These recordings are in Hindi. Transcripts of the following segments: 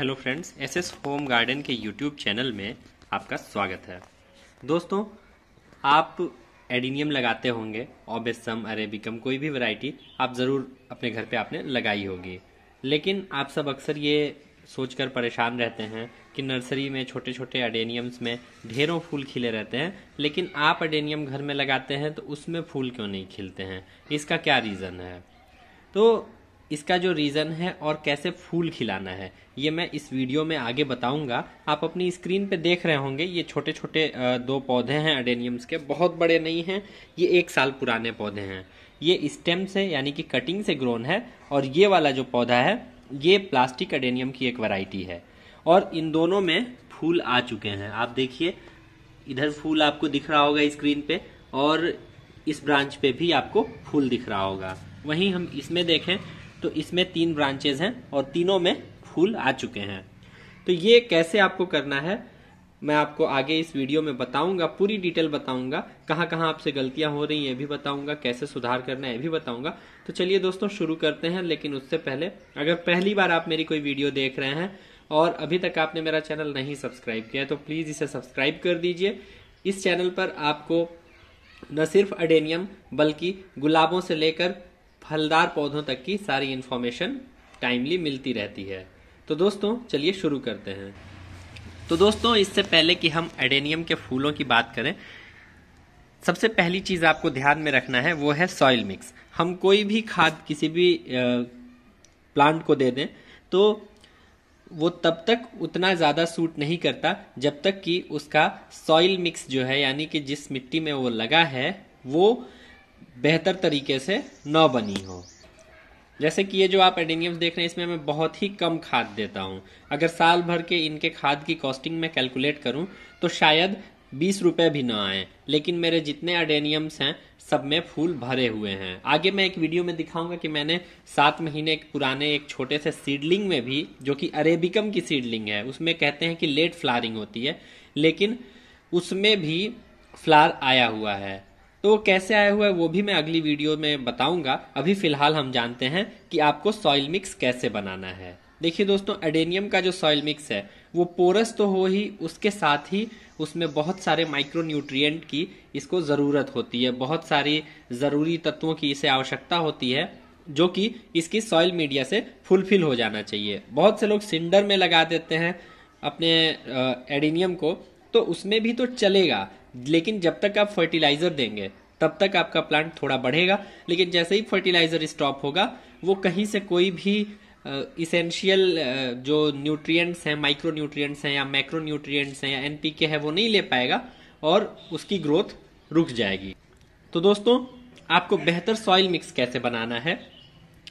Hello friends, SS home garden के यूट्यूब चैनल में आपका स्वागत है। दोस्तों, आप एडीनियम लगाते होंगे, ऑबेसम, अरेबिकम, कोई भी वैरायटी आप ज़रूर अपने घर पे आपने लगाई होगी। लेकिन आप सब अक्सर ये सोचकर परेशान रहते हैं कि नर्सरी में छोटे छोटे अडेनियम्स में ढेरों फूल खिले रहते हैं, लेकिन आप अडेनियम घर में लगाते हैं तो उसमें फूल क्यों नहीं खिलते हैं? इसका क्या रीज़न है? तो इसका जो रीज़न है और कैसे फूल खिलाना है, ये मैं इस वीडियो में आगे बताऊंगा। आप अपनी स्क्रीन पे देख रहे होंगे, ये छोटे छोटे दो पौधे हैं अडेनियम्स के, बहुत बड़े नहीं हैं, ये 1 साल पुराने पौधे हैं। ये स्टेम से यानी कि कटिंग से ग्रोन है, और ये वाला जो पौधा है ये प्लास्टिक अडेनियम की एक वैरायटी है, और इन दोनों में फूल आ चुके हैं। आप देखिए, इधर फूल आपको दिख रहा होगा स्क्रीन पे, और इस ब्रांच पे भी आपको फूल दिख रहा होगा। वहीं हम इसमें देखें तो इसमें 3 ब्रांचेज हैं और तीनों में फूल आ चुके हैं। तो ये कैसे आपको करना है मैं आपको आगे इस वीडियो में बताऊंगा, पूरी डिटेल बताऊंगा। कहाँ कहाँ आपसे गलतियां हो रही हैं ये भी बताऊंगा, कैसे सुधार करना है ये भी बताऊंगा। तो चलिए दोस्तों शुरू करते हैं। लेकिन उससे पहले, अगर पहली बार आप मेरी कोई वीडियो देख रहे हैं और अभी तक आपने मेरा चैनल नहीं सब्सक्राइब किया है तो प्लीज इसे सब्सक्राइब कर दीजिए। इस चैनल पर आपको न सिर्फ अडेनियम बल्कि गुलाबों से लेकर फलदार पौधों तक की सारी इंफॉर्मेशन टाइमली मिलती रहती है। तो दोस्तों चलिए शुरू करते हैं। तो दोस्तों, इससे पहले कि हम एडेनियम के फूलों की बात करें, सबसे पहली चीज आपको ध्यान में रखना है वो है सॉइल मिक्स। हम कोई भी खाद किसी भी प्लांट को दे दें तो वो तब तक उतना ज्यादा सूट नहीं करता जब तक कि उसका सॉइल मिक्स जो है, यानी कि जिस मिट्टी में वो लगा है, वो बेहतर तरीके से न बनी हो। जैसे कि ये जो आप एडेनियम्स देख रहे हैं, इसमें मैं बहुत ही कम खाद देता हूं। अगर साल भर के इनके खाद की कॉस्टिंग में कैलकुलेट करूं तो शायद 20 रुपए भी ना आए, लेकिन मेरे जितने एडेनियम्स हैं सब में फूल भरे हुए हैं। आगे मैं एक वीडियो में दिखाऊंगा कि मैंने 7 महीने पुराने एक छोटे से सीडलिंग में भी, जो कि अरेबिकम की सीडलिंग है, उसमें कहते हैं कि लेट फ्लावरिंग होती है, लेकिन उसमें भी फ्लावर आया हुआ है। तो कैसे आया हुआ है वो भी मैं अगली वीडियो में बताऊंगा। अभी फिलहाल हम जानते हैं कि आपको सॉइल मिक्स कैसे बनाना है। देखिए दोस्तों, एडेनियम का जो सॉइल मिक्स है वो पोरस तो हो ही, उसके साथ ही उसमें बहुत सारे माइक्रो न्यूट्रिएंट की इसको जरूरत होती है, बहुत सारी जरूरी तत्वों की इसे आवश्यकता होती है, जो कि इसकी सॉइल मीडिया से फुलफिल हो जाना चाहिए। बहुत से लोग सिंडर में लगा देते हैं अपने एडेनियम को, तो उसमें भी तो चलेगा, लेकिन जब तक आप फर्टिलाइजर देंगे तब तक आपका प्लांट थोड़ा बढ़ेगा। लेकिन जैसे ही फर्टिलाइजर स्टॉप होगा, वो कहीं से कोई भी इसेंशियल जो न्यूट्रिएंट्स हैं, माइक्रो न्यूट्रिएंट्स हैं या मैक्रो न्यूट्रिएंट्स हैं या एनपीके है, वो नहीं ले पाएगा और उसकी ग्रोथ रुक जाएगी। तो दोस्तों, आपको बेहतर सॉइल मिक्स कैसे बनाना है,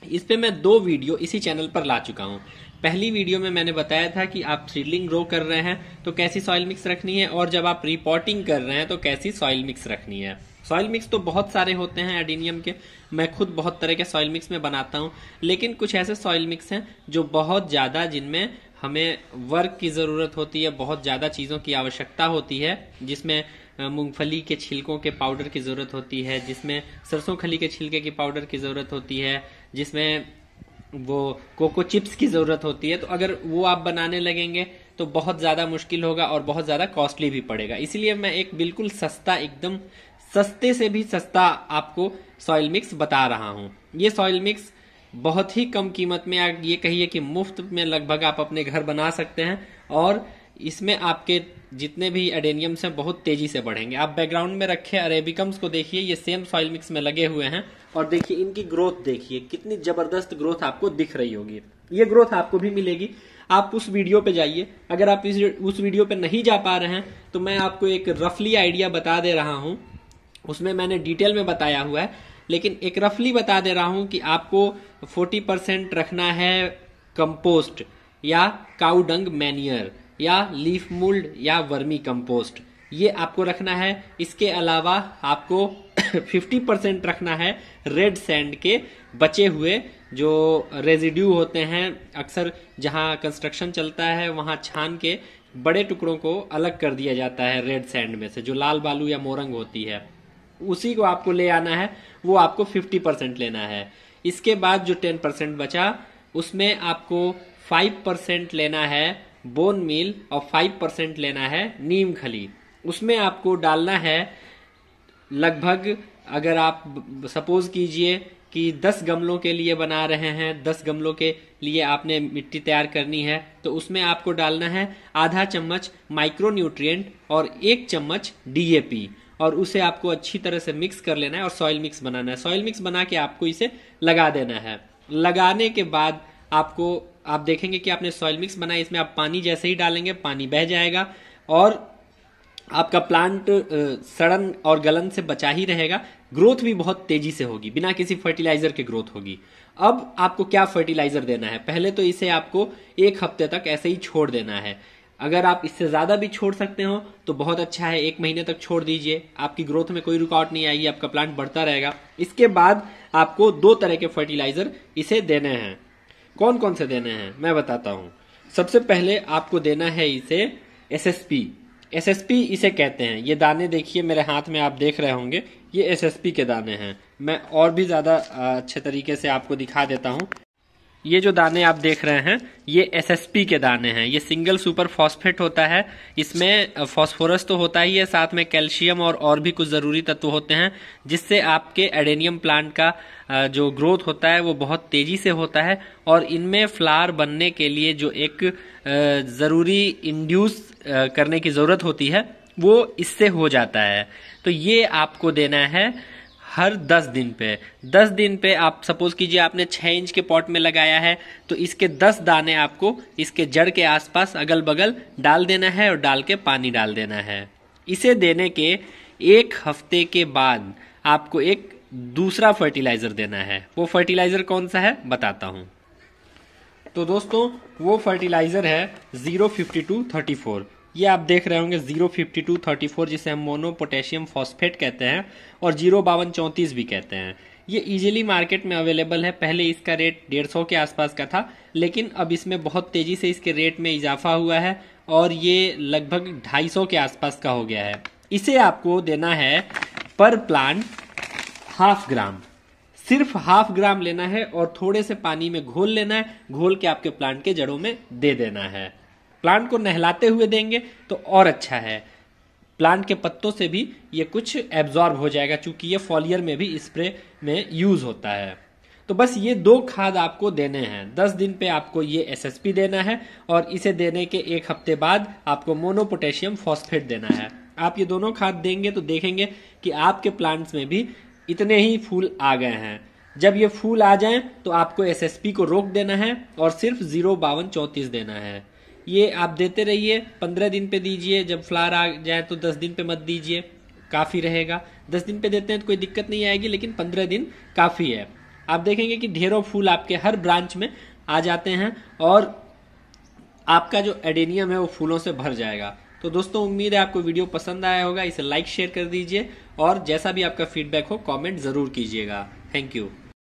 इस पे मैं 2 वीडियो इसी चैनल पर ला चुका हूं। पहली वीडियो में मैंने बताया था कि आप सीडलिंग ग्रो कर रहे हैं तो कैसी सॉइल मिक्स रखनी है, और जब आप रिपोर्टिंग कर रहे हैं तो कैसी सॉइल मिक्स रखनी है। सॉइल मिक्स तो बहुत सारे होते हैं एडेनियम के, मैं खुद बहुत तरह के सॉइल मिक्स में बनाता हूं, लेकिन कुछ ऐसे सॉइल मिक्स हैं जो बहुत ज्यादा, जिनमें हमें वर्क की जरूरत होती है, बहुत ज्यादा चीजों की आवश्यकता होती है, जिसमें मूंगफली के छिलकों के पाउडर की जरूरत होती है, जिसमें सरसों खली के छिलके की पाउडर की जरूरत होती है, जिसमें वो कोको चिप्स की जरूरत होती है। तो अगर वो आप बनाने लगेंगे तो बहुत ज्यादा मुश्किल होगा और बहुत ज्यादा कॉस्टली भी पड़ेगा। इसीलिए मैं एक बिल्कुल सस्ता, एकदम सस्ते से भी सस्ता आपको सॉइल मिक्स बता रहा हूं। ये सॉइल मिक्स बहुत ही कम कीमत में, ये कहिए कि मुफ्त में लगभग आप अपने घर बना सकते हैं, और इसमें आपके जितने भी एडेनियम्स हैं बहुत तेजी से बढ़ेंगे। आप बैकग्राउंड में रखे अरेबिकम्स को देखिए, ये सेम सॉइल मिक्स में लगे हुए हैं, और देखिए इनकी ग्रोथ, देखिए कितनी जबरदस्त ग्रोथ आपको दिख रही होगी। ये ग्रोथ आपको भी मिलेगी। आप उस वीडियो पे जाइए। अगर आप उस वीडियो पे नहीं जा पा रहे हैं तो मैं आपको एक रफली आइडिया बता दे रहा हूं, उसमें मैंने डिटेल में बताया हुआ है, लेकिन एक रफली बता दे रहा हूं कि आपको 40% रखना है कंपोस्ट या काउ डंग मैन्योर या लीफ मोल्ड या वर्मी कंपोस्ट, ये आपको रखना है। इसके अलावा आपको 50% रखना है रेड सैंड के बचे हुए जो रेजिड्यू होते हैं। अक्सर जहां कंस्ट्रक्शन चलता है वहां छान के बड़े टुकड़ों को अलग कर दिया जाता है रेड सैंड में से, जो लाल बालू या मोरंग होती है, उसी को आपको ले आना है। वो आपको 50% लेना है। इसके बाद जो 10% बचा, उसमें आपको 5% लेना है बोन मील और 5% लेना है नीम खली। उसमें आपको डालना है लगभग, अगर आप सपोज कीजिए कि 10 गमलों के लिए बना रहे हैं, 10 गमलों के लिए आपने मिट्टी तैयार करनी है, तो उसमें आपको डालना है आधा चम्मच माइक्रो न्यूट्रिएंट और 1 चम्मच डीएपी, और उसे आपको अच्छी तरह से मिक्स कर लेना है और सॉइल मिक्स बनाना है। सॉइल मिक्स बना के आपको इसे लगा देना है। लगाने के बाद आप देखेंगे कि आपने सॉइल मिक्स बनाया, इसमें आप पानी जैसे ही डालेंगे पानी बह जाएगा और आपका प्लांट सड़न और गलन से बचा ही रहेगा। ग्रोथ भी बहुत तेजी से होगी, बिना किसी फर्टिलाइजर के ग्रोथ होगी। अब आपको क्या फर्टिलाइजर देना है? पहले तो इसे आपको 1 हफ्ते तक ऐसे ही छोड़ देना है। अगर आप इससे ज्यादा भी छोड़ सकते हो तो बहुत अच्छा है, 1 महीने तक छोड़ दीजिए, आपकी ग्रोथ में कोई रुकावट नहीं आएगी, आपका प्लांट बढ़ता रहेगा। इसके बाद आपको 2 तरह के फर्टिलाइजर इसे देने हैं। कौन कौन से देने हैं मैं बताता हूं। सबसे पहले आपको देना है इसे एसएसपी इसे कहते हैं। ये दाने देखिए मेरे हाथ में, आप देख रहे होंगे, ये एसएसपी के दाने हैं। मैं और भी ज्यादा अच्छे तरीके से आपको दिखा देता हूं। ये जो दाने आप देख रहे हैं ये एसएसपी के दाने हैं। ये सिंगल सुपर फॉस्फेट होता है। इसमें फास्फोरस तो होता ही है, साथ में कैल्शियम और भी कुछ जरूरी तत्व होते हैं, जिससे आपके एडेनियम प्लांट का जो ग्रोथ होता है वो बहुत तेजी से होता है। और इनमें फ्लावर बनने के लिए जो एक जरूरी इंड्यूस करने की जरूरत होती है वो इससे हो जाता है। तो ये आपको देना है हर 10 दिन पे। 10 दिन पे आप सपोज कीजिए आपने 6 इंच के पॉट में लगाया है, तो इसके 10 दाने आपको इसके जड़ के आसपास अगल बगल डाल देना है और डाल के पानी डाल देना है। इसे देने के 1 हफ्ते के बाद आपको एक दूसरा फर्टिलाइजर देना है। वो फर्टिलाइजर कौन सा है बताता हूं। तो दोस्तों वो फर्टिलाइजर है 05234। ये आप देख रहे होंगे 05234, जिसे हम मोनो पोटेशियम फॉस्फेट कहते हैं और 05234 भी कहते हैं। ये इजीली मार्केट में अवेलेबल है। पहले इसका रेट 150 के आसपास का था, लेकिन अब इसमें बहुत तेजी से इसके रेट में इजाफा हुआ है और ये लगभग 250 के आसपास का हो गया है। इसे आपको देना है पर प्लांट 1/2 ग्राम, सिर्फ 1/2 ग्राम लेना है और थोड़े से पानी में घोल लेना है। घोल के आपके प्लांट के जड़ों में दे देना है। प्लांट को नहलाते हुए देंगे तो और अच्छा है। प्लांट के पत्तों से भी ये कुछ एब्जॉर्ब हो जाएगा, चूंकि ये फॉलियर में भी स्प्रे में यूज होता है। तो बस ये 2 खाद आपको देने हैं। 10 दिन पे आपको ये एसएसपी देना है और इसे देने के 1 हफ्ते बाद आपको मोनो पोटेशियम फॉस्फेट देना है। आप ये दोनों खाद देंगे तो देखेंगे कि आपके प्लांट्स में भी इतने ही फूल आ गए हैं। जब ये फूल आ जाएं तो आपको एसएसपी को रोक देना है और सिर्फ 05234 देना है। ये आप देते रहिए, 15 दिन पे दीजिए। जब फ्लावर आ जाए तो 10 दिन पे मत दीजिए, काफी रहेगा। 10 दिन पे देते हैं तो कोई दिक्कत नहीं आएगी, लेकिन 15 दिन काफी है। आप देखेंगे कि ढेरों फूल आपके हर ब्रांच में आ जाते हैं और आपका जो एडेनियम है वो फूलों से भर जाएगा। तो दोस्तों उम्मीद है आपको वीडियो पसंद आया होगा। इसे लाइक शेयर कर दीजिए और जैसा भी आपका फीडबैक हो कमेंट जरूर कीजिएगा। Thank you.